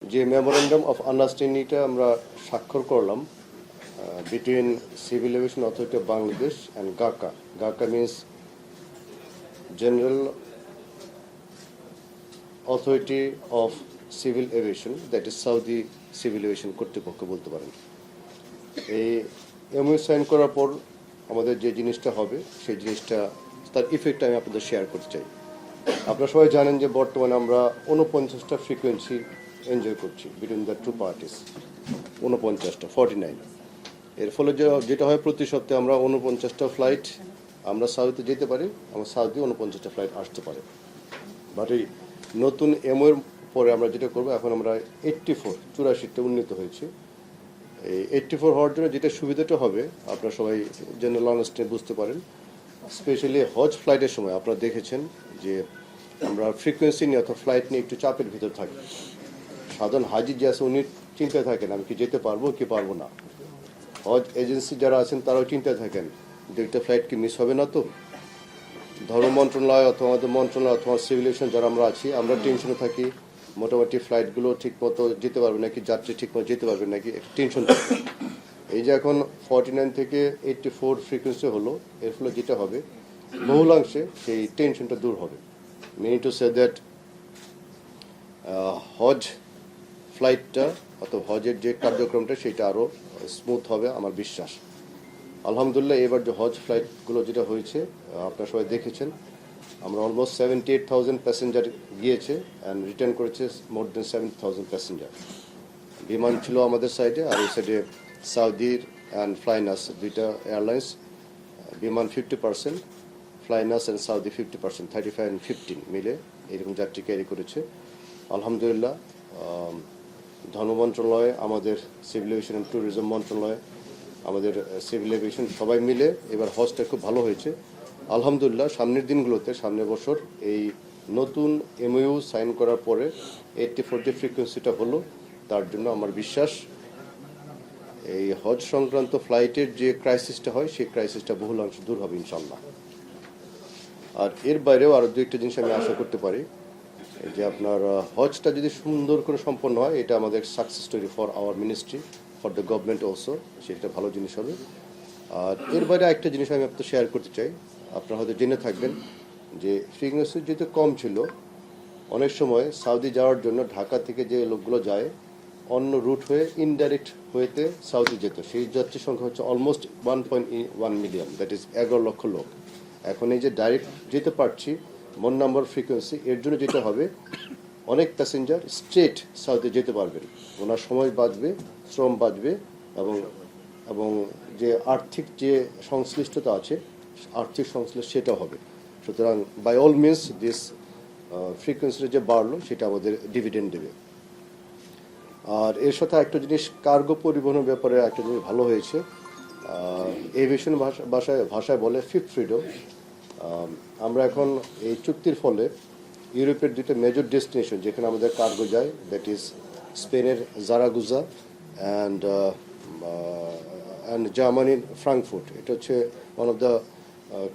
যে memorandum of আন্ডারস্ট্যান্ডিংটা আমরা স্বাক্ষর করলাম between civil aviation authority of Bangladesh and GACA. GACA means general authority of civil aviation, that is Saudi civil aviation কর্তৃপক্ষ বলতে পারেন। এই এমওইউ সাইন করার পর আমাদের যে জিনিসটা হবে সেই জিনিসটা তার ইফেক্ট আমি আপনাদের শেয়ার করতে চাই। আপনারা সবাই জানেন যে বর্তমানে আমরা 49টা ফ্রিকোয়েন্সি এনজয় করছি বিটুইন দ্য টু পার্টিস। 49 এর ফলে যেটা হয় প্রতি সপ্তাহে আমরা 49টা ফ্লাইট আমরা সাউদিতে যেতে পারি, আমার সাউদি 49টা ফ্লাইট আসতে পারে। বাট এই নতুন এমওর পরে আমরা যেটা করবো, এখন আমরা 84টা উন্নীত হয়েছে। এই 84 হওয়ার জন্য যেটা সুবিধাটা হবে আপনারা সবাই জেনারেল আন্ডারস্ট্যান্ডিং বুঝতে পারেন। স্পেশালি হজ ফ্লাইটের সময় আপনারা দেখেছেন যে আমরা ফ্রিকোয়েন্সি নিয়ে অথবা ফ্লাইট নিয়ে একটু চাপের ভিতর থাকি। সাধারণ হাজি যে আছে উনি চিন্তায় থাকেন আমি কি যেতে পারবো কি পারবো না। হজ এজেন্সি যারা আছেন তারাও চিন্তায় থাকেন যে একটা ফ্লাইট কি মিস হবে না তো। ধর্ম মন্ত্রণালয় অথবা আমাদের মন্ত্রণালয় অথবা সিভিলেশন যারা আমরা আছি আমরা টেনশনে থাকি মোটামুটি ফ্লাইটগুলো ঠিকমতো যেতে পারবে নাকি, যাত্রী ঠিকমতো যেতে পারবে নাকি, টেনশন থাকে। এই যে এখন 49 থেকে 84 ফ্রিকোয়েন্সি হলো, এর ফলে যেটা হবে বহুলাংশে সেই টেনশনটা দূর হবে। মিনিং টু সে দ্যাট হজ ফ্লাইটটা অথবা হজের যে কার্যক্রমটা সেটা আরও স্মুথ হবে আমার বিশ্বাস। আলহামদুলিল্লাহ এবার যে হজ ফ্লাইটগুলো যেটা হয়েছে আপনারা সবাই দেখেছেন, আমরা অলমোস্ট 78,000 প্যাসেঞ্জার গিয়েছে অ্যান্ড রিটার্ন করেছে মোর দেন 70,000 প্যাসেঞ্জার। বিমান ছিল আমাদের সাইডে আর এই সাইডে সাউদির অ্যান্ড ফ্লাইনাস দুইটা এয়ারলাইন্স। বিমান 50%, ফ্লাইনাস অ্যান্ড সাউদি 50%, 35 and 15 মিলে এরকম যাত্রী ক্যারি করেছে। আলহামদুলিল্লাহ ধর্ম মন্ত্রণালয়, আমাদের সিভিল এভিয়েশন অ্যান্ড ট্যুরিজম মন্ত্রণালয়, আমাদের সিভিল এভিয়েশন সবাই মিলে এবার হজটা খুব ভালো হয়েছে আলহামদুলিল্লাহ। সামনের দিনগুলোতে সামনের বছর এই নতুন এমওইউ সাইন করার পরে 84 যে ফ্রিকোয়েন্সিটা হলো তার জন্য আমার বিশ্বাস এই হজ সংক্রান্ত ফ্লাইটের যে ক্রাইসিসটা হয় সেই ক্রাইসিসটা বহুলাংশ দূর হবে ইনশাল্লাহ। আর এর বাইরেও আরও দু একটা জিনিস আমি আশা করতে পারি যে আপনার হজটা যদি সুন্দর করে সম্পন্ন হয় এটা আমাদের success story for our ministry, for the government also, সেটা ভালো জিনিস হবে। আর এর বাইরে একটা জিনিস আমি আপনার শেয়ার করতে চাই, আপনারা হয়তো জেনে থাকবেন যে ফ্রিকোয়েন্সি যেহেতু কম ছিল, অনেক সময় সৌদি যাওয়ার জন্য ঢাকা থেকে যে লোকগুলো যায় অন্য রুট হয়ে ইনডাইরেক্ট হয়েতে সৌদি যেত, সেই যাত্রী সংখ্যা হচ্ছে অলমোস্ট 1.1 মিলিয়ন, দ্যাট ইজ 11 লক্ষ লোক। এখন এই যে ডাইরেক্ট যেতে পারছি মন নাম্বার ফ্রিকোয়েন্সি, এর জন্য যেটা হবে অনেক প্যাসেঞ্জার স্ট্রেট সাউথে যেতে পারবেন, ওনার সময় বাঁচবে, শ্রম বাঁচবে এবং এবং যে আর্থিক যে সংশ্লিষ্টতা আছে আর্থিক সংশ্লিষ্ট সেটা হবে। সুতরাং বাই অল মিনস দিস ফ্রিকোয়েন্সিটা যে বাড়লো সেটা আমাদের ডিভিডেন্ড দেবে। আর এর সাথে একটা জিনিস কার্গো পরিবহনের ব্যাপারে একটা জিনিস ভালো হয়েছে, এভিয়েশন ভাষায় বলে ফিফথ ফ্রিডম। আমরা এখন এই চুক্তির ফলে ইউরোপের দুটো মেজর ডেস্টিনেশন যেখানে আমাদের কার্গো যায়, দ্যাট ইজ স্পেনের জারাগুজা অ্যান্ড জার্মানির ফ্রাঙ্কফুর্ট, এটা হচ্ছে one of the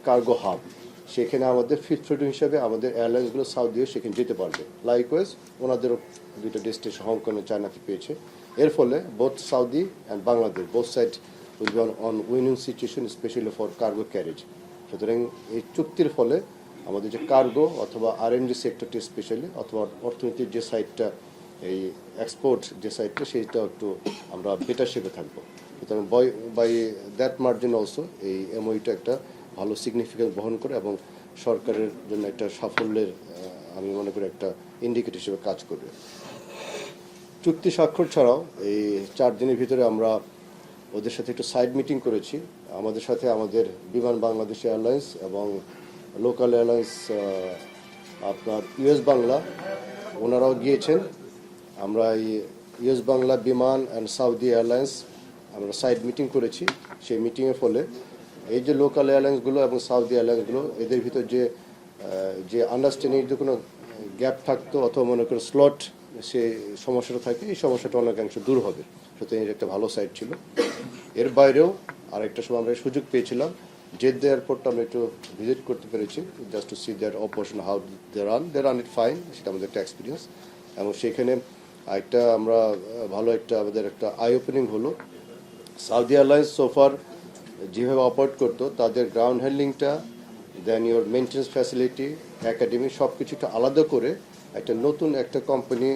cargo hub. সেখানে আমাদের ফিফথ ফ্রিডম হিসাবে আমাদের এয়ারলাইন্সগুলো সাউদিও সেখানে যেতে পারবে। লাইকওয়াইজ ওনাদেরও দুইটা ডেস্টিনেশন হংকং ও চায়নাতে পেয়েছে। এর ফলে both Saudi and Bangladesh both side will be on winning situation specially for cargo carriage. সুতরাং এই চুক্তির ফলে আমাদের যে কার্গো অথবা আরএনডি সেক্টরটি স্পেশালি অথবা অর্থনীতির যে সাইডটা এই এক্সপোর্ট যে সাইডটা সেইটা একটু আমরা বেটার শেপে থাকবো। সুতরাং বাই দ্যাট মার্জিন অলসো এই এমওইটা একটা ভালো সিগনিফিকেন্স বহন করে এবং সরকারের জন্য একটা সাফল্যের আমি মনে করি একটা ইন্ডিকেটর হিসেবে কাজ করবে। চুক্তি স্বাক্ষর ছাড়াও এই 4 দিনের ভিতরে আমরা ওদের সাথে একটু সাইড মিটিং করেছি। আমাদের সাথে আমাদের বিমান বাংলাদেশ এয়ারলাইন্স এবং লোকাল এয়ারলাইন্স আপনার ইউএস বাংলা ওনারাও গিয়েছেন। আমরা এই ইউএস বাংলা বিমান অ্যান্ড সাউদি এয়ারলাইন্স আমরা সাইড মিটিং করেছি। সেই মিটিংয়ের ফলে এই যে লোকাল এয়ারলাইন্সগুলো এবং সাউদি এয়ারলাইন্সগুলো এদের ভিতর যে আন্ডারস্ট্যান্ডিং যদি কোনো গ্যাপ থাকতো অথবা মনে করো স্লট সে সমস্যাটা থাকে, এই সমস্যাটা অনেকাংশ দূর হবে। সুতরাং এর একটা ভালো সাইড ছিল। এর বাইরেও আরেকটা সময় আমরা সুযোগ পেয়েছিলাম জেদ্দা এয়ারপোর্টটা আমরা একটু ভিজিট করতে পেরেছি, just to see that operation how they run it fine, সেটা আমাদের একটা এক্সপিরিয়েন্স। এবং সেখানে একটা আমরা ভালো একটা আমাদের একটা আই ওপেনিং হলো। সাউদি এয়ারলাইন্স সোফার যেভাবে অপারেট করতো তাদের গ্রাউন্ড হ্যান্ডলিংটা, then your maintenance facility, academy সব কিছুটা আলাদা করে একটা নতুন একটা কোম্পানি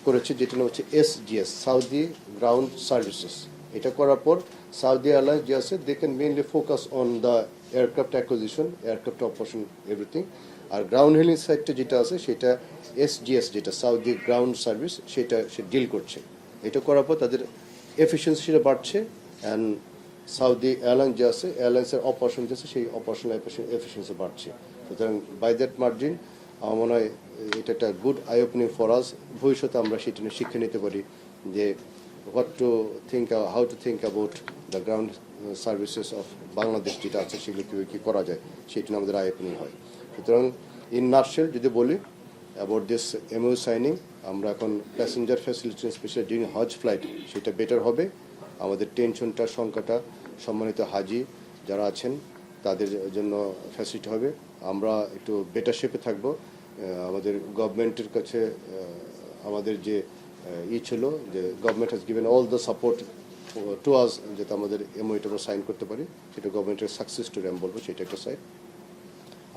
করেছে, যেটা নাম হচ্ছে SGS, সাউদি গ্রাউন্ড সার্ভিসেস। এটা করার পর সাউদি এয়ারলাইন্স যে আছে they can mainly focus on the aircraft acquisition, aircraft operation, everything. আর গ্রাউন্ড হ্যান্ডলিং সাইডটা যেটা আছে সেটা SGS, যেটা সাউদি গ্রাউন্ড সার্ভিস, সেটা সে ডিল করছে। এটা করার পর তাদের এফিসিয়েন্সিটা বাড়ছে, অ্যান্ড সাউদি এয়ারলাইন্স যে আছে, এয়ারলাইন্সের অপারেশন যে আছে সেই অপারেশনাল এফিসিয়েন্সি বাড়ছে। সুতরাং বাই দ্যাট মার্জিন আমার মনে হয় এটা একটা good I opening for us. ভবিষ্যতে আমরা সেটা নিয়ে শিক্ষা নিতে পারি যে what to think, how to think about the ground services of Bangladesh যেটা আছে সেগুলো কীভাবে কী করা যায়, সেটা নিয়ে আমাদের আই ওপেনিং হয়। সুতরাং ইন নাটশেল যদি বলি অ্যাবাউট দিস MOU সাইনিং, আমরা এখন প্যাসেঞ্জার ফ্যাসিলিটি স্পেশালি ডিউরিং হজ ফ্লাইট সেটা বেটার হবে। আমাদের টেনশনটা, সংখ্যাটা, সম্মানিত হাজি যারা আছেন তাদের জন্য ফ্যাসিলিটি হবে। আমরা একটু বেটার শেপে থাকবো। আমাদের গভর্নমেন্টের কাছে আমাদের যে ছিল যে government has given all the support to us, যাতে আমাদের MOUটা আমরা সাইন করতে পারি, সেটা গভর্নমেন্টের সাকসেস স্টোরি আমি বলবো, সেটা একটা সাইড।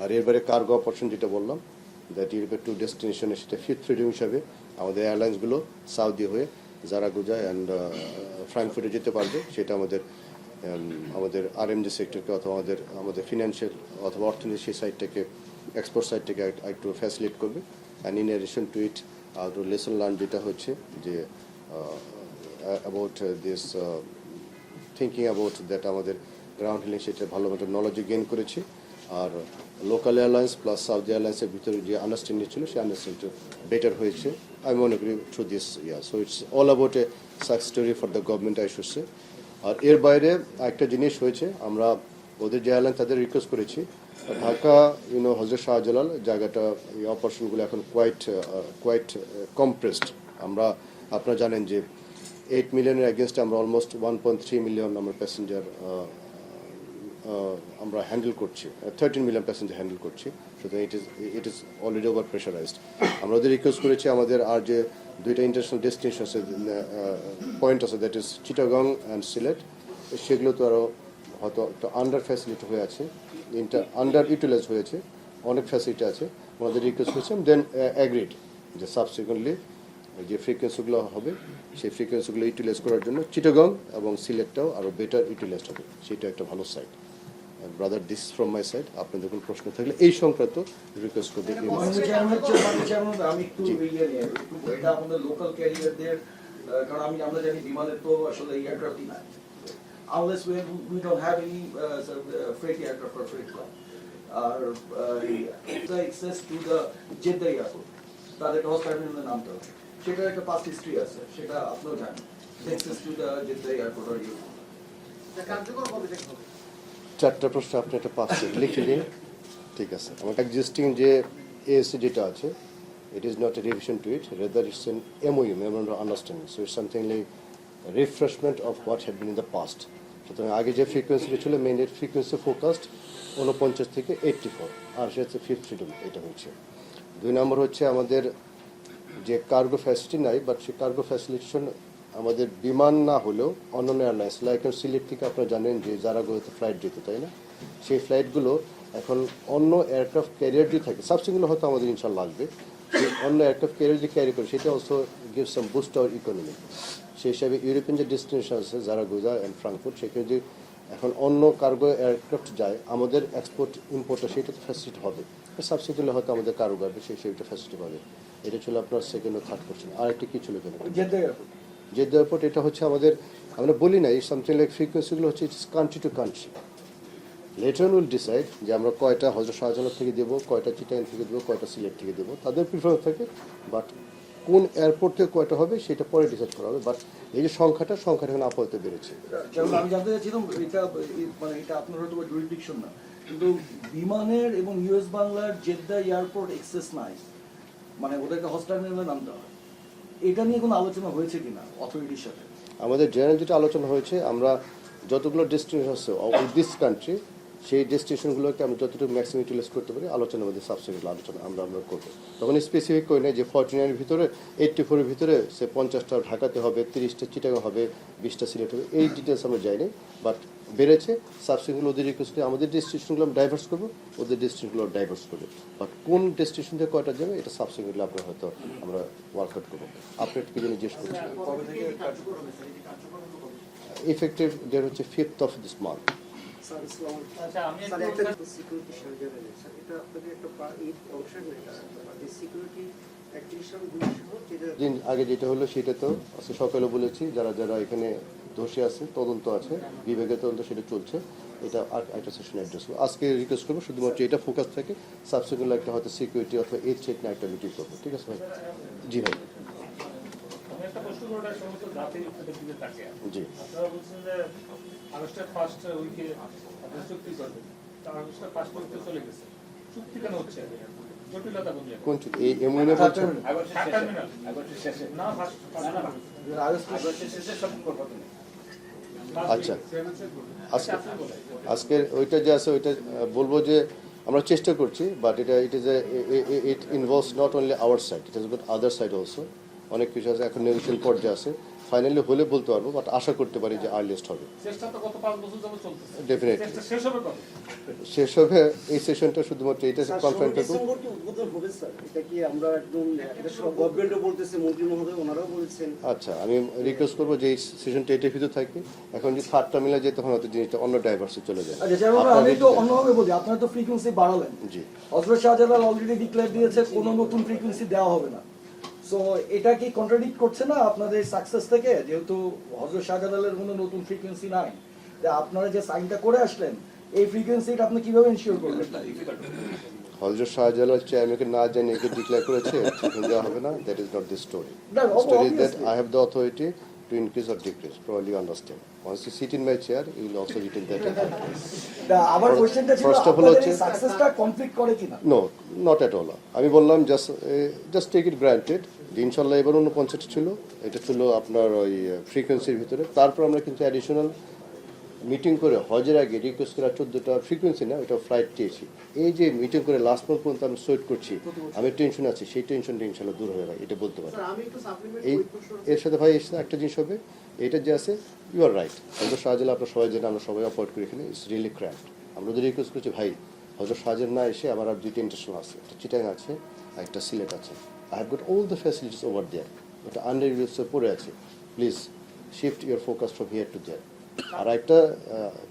আর এরবারে কার্গো অপারেশন যেটা বললাম, দ্যাট ইউরোপের টু ডেস্টিনেশনে সেটা ফিফথ ফ্রিডম হিসাবে আমাদের এয়ারলাইন্সগুলো সাউদি হয়ে জারাগোজা অ্যান্ড ফ্রাঙ্কফুর্টে যেতে পারবে। সেটা আমাদের RMG সেক্টরকে অথবা আমাদের ফিনান্সিয়াল অথবা অর্থনীতি সেই সাইডটাকে, এক্সপোর্ট সাইডটাকে একটু ফ্যাসিলিট করবে। And in addition to it out lesson learn যেটা হচ্ছে যে about this thinking about that আমাদের গ্রাউন্ড হ্যান্ডলিং সেটা ভালো মতো নলেজ গেইন করেছি। আর লোকাল এয়ারলাইন্স প্লাস সাউদি এয়ারলাইন্সের ভিতরে যে আন্ডারস্ট্যান্ডিং ছিল সেই আন্ডারস্ট্যান্ডিংটা বেটার হয়েছে আমি মনে করি through this year. So it's all about a success story for the government, I should say. আর এর বাইরে একটা জিনিস হয়েছে, আমরা ওদের যে এয়ারলাইন তাদের রিকোয়েস্ট করেছি, ঢাকা হজরত শাহজালাল জায়গাটা এই অপারেশনগুলো এখন কোয়াইট কম্প্রেসড। আপনারা জানেন যে 8 মিলিয়নের এগেনস্টে আমরা অলমোস্ট 1.3 মিলিয়ন আমরা প্যাসেঞ্জার আমরা হ্যান্ডেল করছি, 13 মিলিয়ন প্যাসেঞ্জার হ্যান্ডেল করছি। সুতরাং it is already over pressurised. আমরা ওদের রিকোয়েস্ট করেছি আমাদের আর যে দুইটা ইন্টারন্যাশনাল ডেস্টিনেশন আছে, পয়েন্ট আছে, that is Chittagong and Sylhet, সেগুলো তো আরও হয়তো একটা আন্ডার ফ্যাসিলিটি হয়ে আছে, আন্ডার ইউটিলাইজ হয়েছে, অনেক ফ্যাসিলিটি আছে। ওনাদের রিকোয়েস্ট করেছিলাম, দেন অ্যাগ্রিড যে সাবসিকুয়েন্টলি যে ফ্রিকোয়েন্সিগুলো হবে সেই ফ্রিকোয়েন্সিগুলো ইউটিলাইজ করার জন্য চিটাগং এবং সিলেটটাও আরও বেটার ইউটিলাইজড হবে। সেটা একটা ভালো side. Brother, this from my side. আপনাদের কোনো প্রশ্ন থাকলে এই সংক্রান্ত রিকোয়েস্ট করতে আমি একটু এটা আমাদের লোকাল ক্যারিয়ারদের, কারণ আমরা জানি বিমানের তো আসলে এয়ারক্রাফটই নাই, unless we don't have any freight aircraft or freight flight. R the access to the Jeddah airport, তাদের হজ টার্মিনালের নামটা সেটার একটা পাস্ট হিস্ট্রি আছে, সেটা আপনিও জানেন। access to the Jeddah airport or airport কার্যকর হবে দেখুন। চারটা প্রশ্ন আপনি একটা পাস লিখে দিন, ঠিক আছে? আমার এক্সিস্টিং যে ASC যেটা আছে, it is not a revision to it, rather it's an MOU, memorandum of understanding, so it's something like refreshment of what had been in the past. সুতরাং আগে যে ফ্রিকোয়েন্সিটা ছিল মেইন ফ্রিকোয়েন্সি ফোকাসড 49 থেকে 84, আর সে হচ্ছে fifth freedom, এটা হচ্ছে। 2 নম্বর হচ্ছে আমাদের যে কার্গো ফ্যাসিলিটি নাই, বাট সেই কার্গো ফ্যাসিলিটেশন আমাদের বিমান না হলেও অন্যান্য এয়ারলাইন্স লাইক সিলেট থেকে আপনারা জানেন যে জারাগোতে ফ্লাইট যেত, তাই না? সেই ফ্লাইটগুলো এখন অন্য এয়ারক্রাফট ক্যারিয়ার দিয়ে থাকে, সাবসিডিগুলো হয়তো আমাদের ইনশাল্লাহ লাগবে, অন্য এয়ারক্রাফট ক্যারিয়ার দিয়ে ক্যারি করে, সেটা also give some boost hour economy. সেই হিসাবে ইউরোপিয়ান যে ডেস্টিনেশন আছে জারাগোজা অ্যান্ড ফ্রাঙ্কফুর্ট, সেখানে যদি এখন অন্য কার্গো এয়ারক্রাফট যায়, আমাদের এক্সপোর্ট ইম্পোর্টটা সেটা তো ফ্যাসিলিটি হবে, সাবসিডিগুলো হয়তো আমাদের কার্গো আসবে, সেইটা ফ্যাসিলিটি পাবে। এটা ছিল আপনার সেকেন্ড ও থার্ড কোশ্চেন। আরেকটি কী ছিল কেন? জেদ্দা এয়ারপোর্ট, এটা হচ্ছে আমাদের, আমরা বলি না, এই সামথিং লাইক ফ্রিকোয়েন্সিগুলো হচ্ছে it's country to country. Letter on will decide যে আমরা কয়টা হজরত শাহজালাল থেকে দেবো, কয়টা চিটাগাং থেকে দেবো, কয়টা সিলেট থেকে দেবো, তাদের প্রিফারেন্স থাকে। বাট কোন এয়ারপোর্ট থেকে কয়টা হবে সেটা পরে ডিসাইড করা হবে। বাট এই যে সংখ্যাটা এখন আপাতত বেড়েছে। আমি জানতে চাচ্ছিলাম, এটা মানে এটা আপনার হয়তো জুরিসডিকশন না, কিন্তু বিমানের এবং US বাংলার জেদ্দা এয়ারপোর্ট এক্সেস নাই, মানে ওদেরকে হজ টার্মিনালে নামতে হয়, এটা নিয়ে কোনো আলোচনা হয়েছে কিনা অথরিটির সাথে? আমাদের জেনারেল যেটা আলোচনা হয়েছে, আমরা যতগুলো ডেস্টিনেশন আছে উইথ দিস কান্ট্রি, সেই ডেস্টিনেশনগুলোকে আমরা যতটুকু ম্যাক্সিমাম ইউটিলাইজ করতে পারি আলোচনার মধ্যে সাবসেক্টগুলো আলোচনা আমরা করবো। তখন স্পেসিফিক করে নেই যে 49-এর ভিতরে 84-এর ভিতরে সে 50টা ঢাকাতে হবে, 30টা চিটাগাং হবে, 20টা সিলেট হবে, এই ডিটেলস আমরা যাইনি। বাট বেড়েছে সাবসেক্টগুলো ওদের রিকোয়েস্ট করে আমাদের ডেস্টিনেশনগুলো আমরা ডাইভার্স করবো, ওদের ডেস্টিনেশনগুলো ডাইভার্স করবে। বাট কোন ডেস্টিনেশন থেকে কয়টা যাবে এটা সাবসেক্টগুলো আপনার হয়তো আমরা ওয়ার্কআউট করবো। আপনি কি জন্য জিজ্ঞেস করছি, ইফেক্টিভ ডেট হচ্ছে 5th of this month। আচ্ছা আমি একটু সিকিউরিটি সার্জারি স্যার এটা আপনাদের একটা অপশন এটা সিকিউরিটি অ্যাক্টিভিশন দিন আগে যেটা হলো সেটা তো আজকে সকালে বলেছি, যারা যারা এখানে দোষী আছে তদন্ত আছে, বিভাগের তদন্ত সেটা চলছে, এটা আর একটা সেশন অ্যাড্রেস করবো। আজকে রিকোয়েস্ট করবো শুধুমাত্র এটা ফোকাস থাকে, সাবসিকুয়েন্ট একটা হয়তো সিকিউরিটি অথবা এইচ চেক না একটা মিটিং করবো, ঠিক আছে ভাই? জি ভাই। আমি একটা প্রশ্ন করার সমস্ত জাতির দিকে তাকিয়ে জি আপনারা বলছেন যে আগস্টের ফার্স্ট উইকে আপনারা চুক্তি করবেন, তা আগস্টের ফার্স্ট উইকে চলে গেছে, চুক্তি কেন হচ্ছে? জটিলতা কোন জায়গায়? কোন এই এমওইনে বলছেন? টার্মিনাল না আগস্টের শেষে সব করবো আচ্ছা আজকের ওইটা যে আছে ওইটা বলবো যে আমরা চেষ্টা করছি, বাট এটা ইট involves not only hour side, it is goat other side also. অনেক কিছু আছে, এখন নেগোশিয়েশন পর্যায়ে আছে, ফাইনালি হলে বলতে পারবো, বাট আশা করতে পারি যে আর্লিয়েস্ট হবে। চেষ্টা তো গত 5 বছর যাবত চলতেছে, ডেফিনেটলি চেষ্টা শেষ হবে কবে? শেষ হবে এই সেশনটা শুধুমাত্র এটা কনফারেন্সটা ডিসেম্বর কি উদ্বোধন হবে স্যার? এটা কি আমরা একদম এটা সব গভর্নমেন্টও বলতেছে, মন্ত্রী মহোদয় ওনারাও বলছেন। আচ্ছা আমি রিকোয়েস্ট করবো যে এই সেশনটা এটার ভিতরে থাকে, এখন যদি থার্ডটা মিলে যায় তখন হয়তো জিনিসটা অন্য ডাইভার্সে চলে যায়। আচ্ছা যেমন আমি একটু অন্যভাবে বলি, আপনারা তো ফ্রিকোয়েন্সি বাড়ালেন, জি হযরত শাহজালাল অলরেডি ডিক্লেয়ার দিয়েছে কোনো নতুন ফ্রিকোয়েন্সি দেওয়া হবে না। সো এটা কি কন্ট্রাডিক্ট করছে না আপনাদের সাকসেস থেকে, যেহেতু হযরত শাহজালালের কোনো নতুন ফ্রিকোয়েন্সি নাই, তা আপনারা যে সাইনটা করে আসলেন এই ফ্রিকোয়েন্সিটা আপনি কিভাবে ইনশিওর করবেন? হযরত শাহজালাল চেয়ারম্যানকে না জানিয়ে একে ডিক্লেয়ার করেছে দেওয়া হবে না, that is not the story. No, Story is that obviously. I have the authority to increase or decrease, probably you understand. Once you sit in my chair, you will also retain that authority. আমার কোশ্চেনটা ছিল First of all আপনাদের হচ্ছে এই সাকসেসটা conflict করে কিনা? No, not at all. আমি বললাম জাস্ট টেক ইট গ্রান্টেড, ইনশাল্লাহ এবার 49 ছিল, এটা ছিল আপনার ওই ফ্রিকোয়েন্সির ভিতরে। তারপর আমরা কিন্তু অ্যাডিশনাল মিটিং করে হজের আগে রিকোয়েস্ট করা 14টা ফ্রিকোয়েন্সি না, এটা ফ্লাইট চেয়েছি। এই যে মিটিং করে লাস্ট মান্থ পর্যন্ত আমি সোয়েট করছি, আমি টেনশন আছি, সেই টেনশনটা ইনশাল্লাহ দূর হয়ে যায়, এটা বলতে পারি। আমি একটু সাপ্লিমেন্ট এই এর সাথে ভাই এর সাথে একটা জিনিস হবে, এটা যে আছে ইউ আর রাইট, হজরত শাহজালাল আপনার সবাই যেটা আমরা সবাই অপয়েন্ট করি এখানে ইটস রিয়েলি ক্র্যাফট। আমরা যদি রিকোয়েস্ট করছি ভাই হজরত শাহজালাল না এসে আমার আর 2টা ইন্টারন্যাশনাল আছে, একটা চিটাং আছে আর একটা সিলেট আছে, I have got all the facilities over there, ওটা আন্ডার ইউএসএ পড়ে আছে, please shift your focus from here to there. আর একটা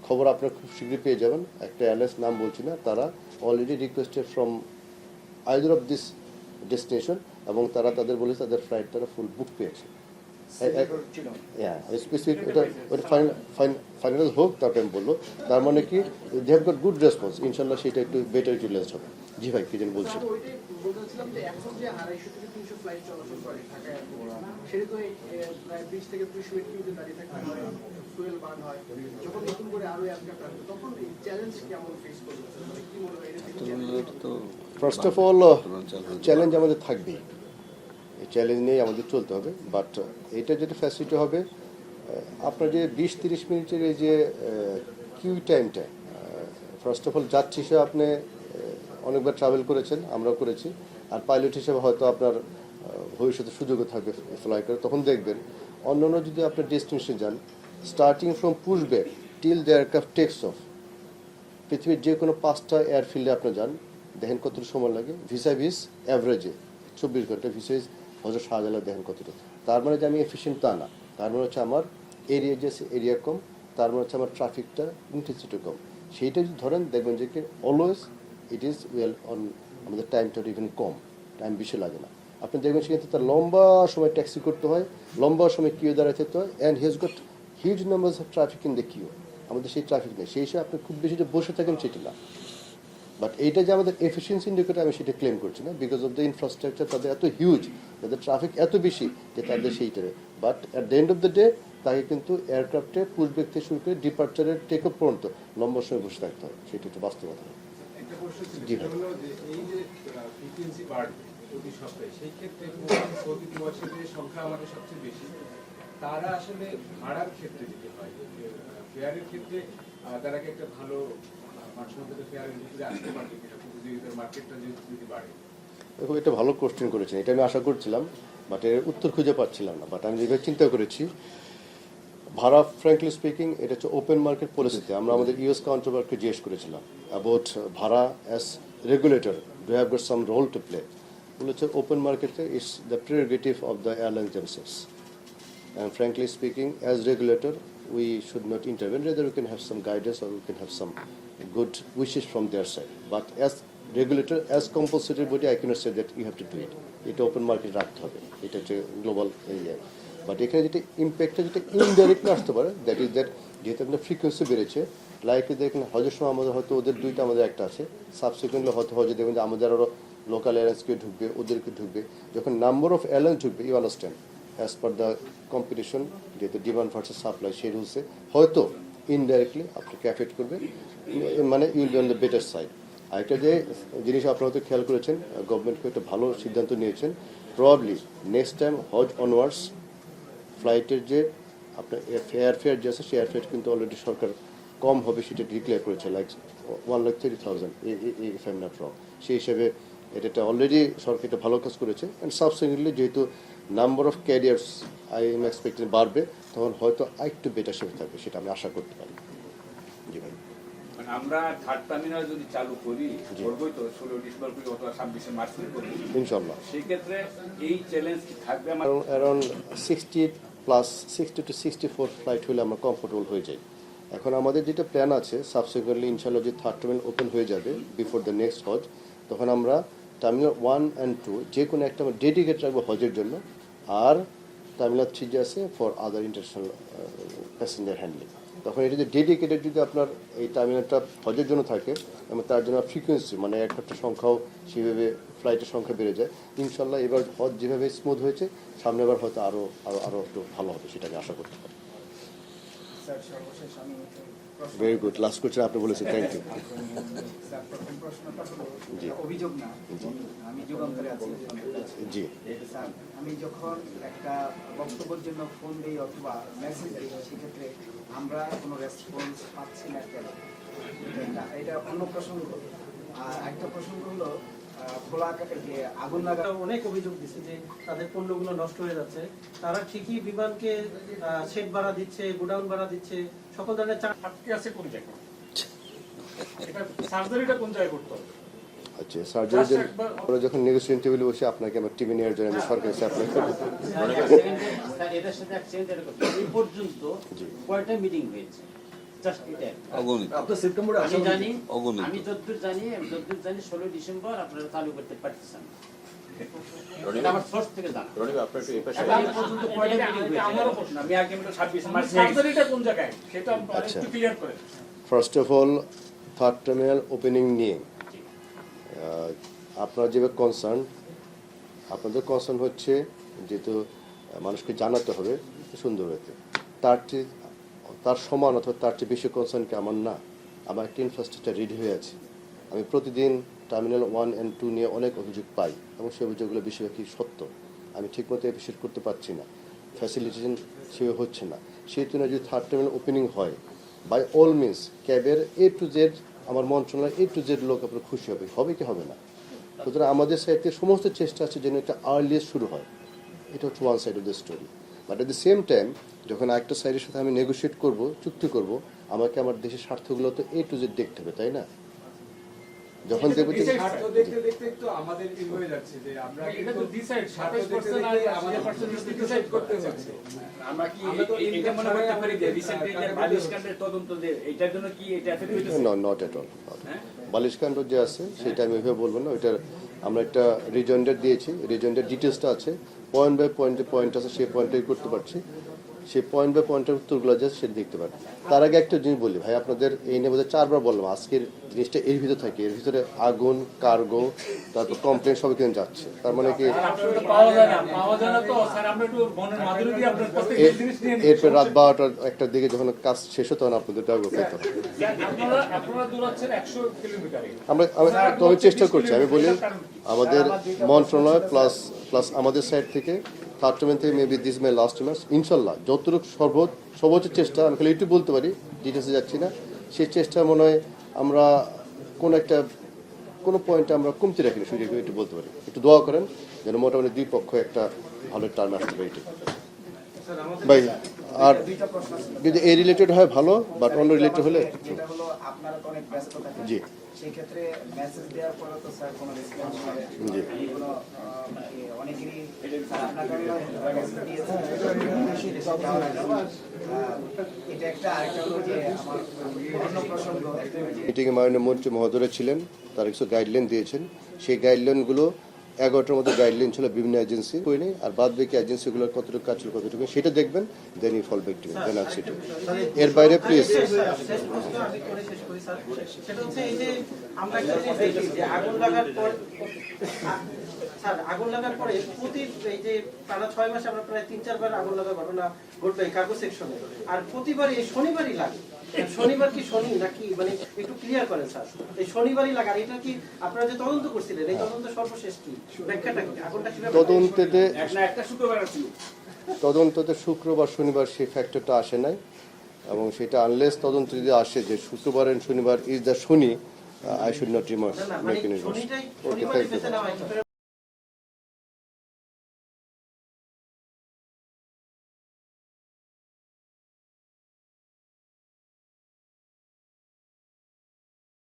খবর আপনারা খুব শীঘ্রই পেয়ে যাবেন, একটা এয়ারলাইন্স নাম বলছি না, তারা already requested from either of this destination, এবং তারা তাদের বলেছে তাদের ফ্লাইট তারা ফুল বুক পেয়েছে। স্পেসিফিক ওটা ফাইনাল হোক, তারপরে আমি বললো, তার মানে কি they have got good response, ইনশাল্লাহ সেটা একটু বেটার ইউটিলাইজড হবে। জি ভাই কি যেন বলছেন? ওইটাই বলতেছিলাম যে এখন যে 250 থেকে 300 ফ্লাইট চলাচল করে ঢাকা এয়ারপোর্ট, সেটা তো প্রায় 20 থেকে 30 মিনিট কিউতে দাঁড়িয়ে থাকতে হয়, ফুয়েল বার্ন হয়। যখন নতুন করে আরো এয়ারক্রাফট আসবে তখন এই চ্যালেঞ্জ কেমন ফেস করবে? মানে কি মনে হয় এটা? ফার্স্ট অফ অল চ্যালেঞ্জ আমাদের থাকবেই, এই চ্যালেঞ্জ নিয়ে আমাদের চলতে হবে। বাট এটা যেটা ফ্যাসিলিটি হবে, আপনার যে 20-30 মিনিটের এই যে কিউ টাইমটা, ফার্স্ট অফ অল যাত্রী হিসেবে আপনি অনেকবার ট্রাভেল করেছেন, আমরাও করেছি, আর পাইলট হিসেবে হয়তো আপনার ভবিষ্যতে সুযোগও থাকবে ফ্লাই করে, তখন দেখবেন অন্যান্য যদি আপনার ডেস্টিনেশন যান, starting from pushback till the aircraft tax of, পৃথিবীর যে কোনো 5টা এয়ারফিল্ডে আপনি যান, দেখেন কতটুকু সময় লাগে, ভিস অ্যাভারেজে 24 ঘন্টা, ভিসাইজ হজরত শাহজালাল দেখেন কতটুকু। তার মানে যে আমি এফিসিয়েন্ট তা না, তার মানে হচ্ছে আমার এরিয়া যে এরিয়া কম, তার মানে হচ্ছে আমার ট্রাফিকটা ইন্টেন্সিটি কম। সেইটা যদি ধরেন দেখবেন যে কি always it is well on, আমাদের টাইমটা ইভেন কম, টাইম বেশি লাগে না। আপনি দেখবেন সেক্ষেত্রে তার লম্বা সময় ট্যাক্সি করতে হয়, লম্বা সময় কিউ দাঁড়ায় থাকতে হয়, and he has got huge numbers of traffic in the queue. আমাদের সেই ট্রাফিক নেই, সেই হিসেবে আপনি খুব বেশি যে বসে থাকেন সেটা না। বাট এইটা যে আমাদের এফিসিয়েন্সি ইন্ডিকেটর, আমি সেটা ক্লেম করছি না, বিকজ অফ দ্য ইনফ্রাস্ট্রাকচার তাদের এত হিউজ, তাদের ট্রাফিক এত বেশি যে তাদের সেইটারে। But at the end of the day তাকে কিন্তু এয়ারক্রাফটে পুশব্যাক থেকে শুরু করে ডিপার্চারের টেক অফ পর্যন্ত লম্বা সময় বসে থাকতে হয়, সেটা হচ্ছে বাস্তবতা। একটা প্রশ্ন ছিল, জি সেটা ভাই। হলো যে এই যে ফ্রিকোয়েন্সি বাড়বে প্রতি সপ্তাহে, সেই ক্ষেত্রে সৌদি প্রবাসীদের সংখ্যা আমাদের সবচেয়ে বেশি, তারা আসলে ভাড়ার ক্ষেত্রে যেতে হয়, ফেয়ারের ক্ষেত্রে তারা কি একটা ভালো মানুষের মধ্যে ফেয়ার এন্ট্রি আসতে পারবে কিনা, প্রতিযোগিতার মার্কেটটা যদি বাড়ে? দেখো, এটা ভালো কোশ্চেন করেছেন, এটা আমি আশা করছিলাম, বাট এর উত্তর খুঁজে পাচ্ছিলাম না। বাট আমি যেভাবে চিন্তা করেছি, ভাড়া ফ্র্যাঙ্কলি স্পিকিং এটা হচ্ছে ওপেন মার্কেট পলিসিতে আমরা আমাদের ইউএস কাউন্টারপার্টকে জিজ্ঞেস করেছিলাম অ্যাবাউট ভাড়া as regulator do have got some role to play. বলেছে ওপন মার্কেটে it's the prerogative of the airlines themselves, and frankly speaking, as regulator we should not intervene, rather we can have some guidance or we can have some good wishes from their side, but as regulator, as compulsory body, I cannot say that you have to do it. এটা open market রাখতে হবে, এটা হচ্ছে global এরিয়ায়। But এখানে যেটা ইম্প্যাক্টটা যেটা indirectly আসতে পারে, দ্যাট ইজ দ্যাট যেহেতু আপনার ফ্রিকোয়েন্সি বেড়েছে, লাইকলি দেখেন হজের সময় আমাদের হয়তো ওদের দুইটা আমাদের একটা আছে, সাবসিকুয়েন্টলি হয়তো হজে দেখবেন যে আমাদের আরও লোকাল এয়ারলাইন্সকে ঢুকবে, ওদেরকে ঢুকবে। যখন নাম্বার অফ এয়ারলাইন্স ঢুকবে, you understand as per the competition, যেহেতু ডিমান্ড ভার্সেস সাপ্লাই সেই রুলসে হয়তো ইনডাইরেক্টলি আপনাকে অ্যাফেক্ট করবে, মানে you'll be on the better side. আরেকটা যে জিনিস আপনারা হয়তো খেয়াল করেছেন, গভর্নমেন্টকে একটা ভালো সিদ্ধান্ত নিয়েছেন, প্রবাবলি নেক্সট টাইম হজ অনওয়ার্ডস ফ্লাইটের যে আপনার এয়ারফেয়ার যে আছে, সেই এয়ারফেয়ার কিন্তু অলরেডি সরকার কম হবে সেটা ডিক্লেয়ার করেছে, like 1,30,000 if I am not wrong. সেই হিসেবে এটা অলরেডি সরকার এটা ভালো কাজ করেছে। অ্যান্ড সাবসিকুয়েন্টলি যেহেতু number of carriers I am expecting বাড়বে, তখন হয়তো আরেকটু বেটার শেপে থাকবে, সেটা আমি আশা করতে পারি। জি ভাই, মানে আমরা থার্ড টার্মিনাল যদি চালু করি, করবোই তো 16 ডিসেম্বর করি অথবা 26 মার্চ করি ইনশাল্লাহ। সেই ক্ষেত্রে এই চ্যালেঞ্জ কি থাকবে? আমার অ্যারাউন্ড 60 to 64 ফ্লাইট হলে আমরা কমফোর্টেবল হয়ে যাই। এখন আমাদের যেটা প্ল্যান আছে, সাবসিকুয়েন্টলি ইনশাল্লাহ যে থার্ড টার্মিনাল ওপেন হয়ে যাবে বিফোর দ্য নেক্সট হজ, তখন আমরা টার্মিনাল 1 and 2 যে কোনো একটা আমরা ডেডিকেট রাখবো হজের জন্য, আর টার্মিনাল 3 যে আছে for other international passenger handling. তখন এটা যে ডেডিকেটেড যদি আপনার এই টার্মিনালটা হজের জন্য থাকে এবং তার জন্য ফ্রিকোয়েন্সি মানে এয়ারক্রাফ্টের সংখ্যাও সেভাবে ফ্লাইটের সংখ্যা বেড়ে যায়, ইনশাল্লাহ এবার হজ যেভাবে স্মুথ হয়েছে, সামনে এবার হয়তো আরও আরও আরও একটু ভালো হবে, সেটা আমি আশা করতে পারি। স্যার সর্বশেষ আমি ভেরি গুড, লাস্ট কোয়েশ্চেন আপনি বলেছেন, থ্যাংক ইউ। স্যার প্রথম প্রশ্নটা হলো জি। অভিযোগ না, আমি যুগান্তরে আছি। জি। স্যার, আমি যখন একটা বক্তব্যের জন্য ফোন দিই অথবা মেসেজ দিই, সেক্ষেত্রে আমরা কোনো রেসপন্স পাচ্ছি না কেন? এটা অন্য প্রসঙ্গ। আর একটা প্রসঙ্গ হলো খোলা আকাশে যে আগুন লাগা, অনেক অভিযোগ দিচ্ছে যে তাদের পণ্যগুলো নষ্ট হয়ে যাচ্ছে। তারা ঠিকই বিমানকে শেড ভাড়া দিচ্ছে, গোডাউন ভাড়া দিচ্ছে, সকল ধরনের আটকে আছে কোন জায়গায়? এটা সার্জারিটা কোন জায়গায় করতে হবে? আচ্ছা, সার্জারি আমরা যখন নেগোসিয়েশন টেবিলে বসে আপনাকে আমার টিভি নেওয়ার জন্য আমি সরকারের কাছে অ্যাপ্লাই করব। এটার সাথে এই পর্যন্ত কয়টা মিটিং হয়েছে? জাস্ট এটা আপনার সেপ্টেম্বরে আমি জানি, আমি যতদূর জানি 16 ডিসেম্বর আপনারা চালু করতে পারতেছেন। এটা আমার সোর্স থেকে জানা। এই পর্যন্ত কয়টা মিটিং হয়েছে? আমারও প্রশ্ন। আমি আগে 26 মার্চ সার্জারিটা কোন জায়গায় সেটা আচ্ছা। একটু ক্লিয়ার করে। First of all, third terminal opening নিয়ে আপনারা যেভাবে কনসার্ন, আপনাদের কনসার্ন হচ্ছে যেহেতু মানুষকে জানাতে হবে সুন্দর হতে, তার সমান অথবা তার চেয়ে বেশি কনসার্ন কি আমার না? আমার একটা ইনফ্রাস্ট্রাকচার রেডি হয়ে আছে। আমি প্রতিদিন টার্মিনাল 1 and 2 নিয়ে অনেক অভিযোগ পাই এবং সেই অভিযোগগুলো বেশিরভাগই সত্য। আমি ঠিকমতো অ্যাপ্রিসিয়েট করতে পারছি না, ফ্যাসিলিটেশন সেভাবে হচ্ছে না। সেই তুলনায় যদি থার্ড টার্মিনাল ওপেনিং হয়, বাই অল মিনস ক্যাবের A to Z, আমার মন্ত্রণালয় A to Z লোক আপনার খুশি হবে, হবে কি হবে না? সুতরাং আমাদের সাইড থেকে সমস্ত চেষ্টা আছে যেন এটা আর্লিয়েস্ট শুরু হয়। এটা হচ্ছে one side of the story. But at the same time যখন একটা সাইডের সাথে আমি নেগোশিয়েট করব, চুক্তি করব, আমাকে আমার দেশের স্বার্থগুলো তো A to Z দেখতে হবে, তাই না? যখন দেখবো যে স্বার্থ দেখতে দেখতে একটু আমাদের কি হয়ে যাচ্ছে যে আমরা এটা তো ডিসাইড স্বার্থ দেখতে 27% আর দেখতে আমাদের 80% ডিসাইড করতে হচ্ছে। আমরা কি এটা মনে করতে পারি যে রিসেন্টলি যে বালিশকান্ডের তদন্ত যে এটার জন্য কি এটা এফেক্ট হইতেছে? Not at all. বালিশকান্ড যে আছে সেটা আমি ওইভাবে বলবো না। ওইটার আমরা একটা রিজয়েন্ডার দিয়েছি, রিজয়েন্ডার ডিটেলসটা আছে, পয়েন্ট বাই পয়েন্টে পয়েন্ট আছে, সেই পয়েন্টটাই করতে পারছি। সেই পয়েন্ট বাই পয়েন্টের উত্তরগুলো আছে সেটা দেখতে পারি। তার আগে একটা জিনিস বলি ভাই, আপনাদের এই নিয়ে বোধহয় 4বার বললাম, আজকের জিনিসটা এর ভিতরে থাকে, এর ভিতরে আগুন, কার্গো, তারপর কমপ্লেন সব কিন্তু যাচ্ছে। তার মানে কি পাওয়া যায় না তো স্যার, আমরা একটু মনের মাধুরী দিয়ে আপনার প্রত্যেক জিনিস নিয়ে নিই। এরপর রাত 12টার একটার দিকে যখন কাজ শেষ হতো তখন আপনাদের ডাকবো পেতে হবে। আপনারা দূরাচ্ছেন 100 কিলোমিটারে। আমি চেষ্টা করছি, আমি বলি আমাদের মন্ত্রণালয় প্লাস আমাদের সাইড থেকে থার্ড টার্মিনাল থেকে মেবি দিস মাই লাস্ট মাস, ইনশাল্লাহ যতটুকু সর্বোচ্চ চেষ্টা, আমি খালি একটু বলতে পারি, ডিটেলসে যাচ্ছি না, সেই চেষ্টা মনে হয় আমরা কোনো পয়েন্টে আমরা কমতি রাখিনি, সুযোগ একটু বলতে পারি। একটু দোয়া করেন যেন মোটামুটি দুই পক্ষ একটা ভালো টার্ন আসতে পারে। এটি ভাই, আর যদি এই রিলেটেড হয় ভালো, বাট অন্য রিলেটেড হলে যেটা হলো আপনারা তো অনেক ব্যস্ত থাকেন, জি সেই ক্ষেত্রে মেসেজ দেওয়ার পরে তো স্যার কোনো রেসপন্স হবে জি এগুলো অনেকেরই স্যার আপনাকে মেসেজ দিয়েছে এটা একটা। আরেকটা হলো যে আমার অন্য প্রসঙ্গ মিটিংয়ে মাননীয় মন্ত্রী মহোদয় ছিলেন, তারা কিছু গাইডলাইন দিয়েছেন। সেই গাইডলাইনগুলো 11টার মতো গাইডলাইন ছিল বিভিন্ন এজেন্সি করিনি, আর বাদ বাকি এজেন্সিগুলোর কতটুকু কাজ ছিল কতটুকু সেটা দেখবেন, then you fall back to then আনসি টু। এর বাইরে প্লিজ শেষ প্রশ্ন আমি করে শেষ করি স্যার। সেটা হচ্ছে এই যে আমরা একটা জিনিস দেখি যে আগুন লাগার পর স্যার আগুন লাগার পরে প্রতি এই যে টানা 6 মাসে আমরা প্রায় 3-4 বার আগুন লাগার ঘটনা ঘটলো এই কাগজ সেকশনে, আর প্রতিবার এই শনিবারই লাগে। শনিবার কি শনি নাকি, মানে একটু ক্লিয়ার করেন স্যার, এই শনিবারই লাগে। আর এটা কি আপনারা যে তদন্ত করছিলেন, এই তদন্ত সর্বশেষ কি ব্যাখ্যাটা কি, আগুনটা কিভাবে তদন্তেতে একটা শুক্রবার ছিল। তদন্ততে শুক্রবার শনিবার সেই ফ্যাক্টরটা আসে নাই, এবং সেটা আনলেস তদন্ত যদি আসে যে শুক্রবার এন্ড শনিবার is the Shani, I should not remark না, মেক মানে এনি শনিটাই ওকে, শনিবারই থ্যাংক ইউ। বেছে নেওয়া হয়।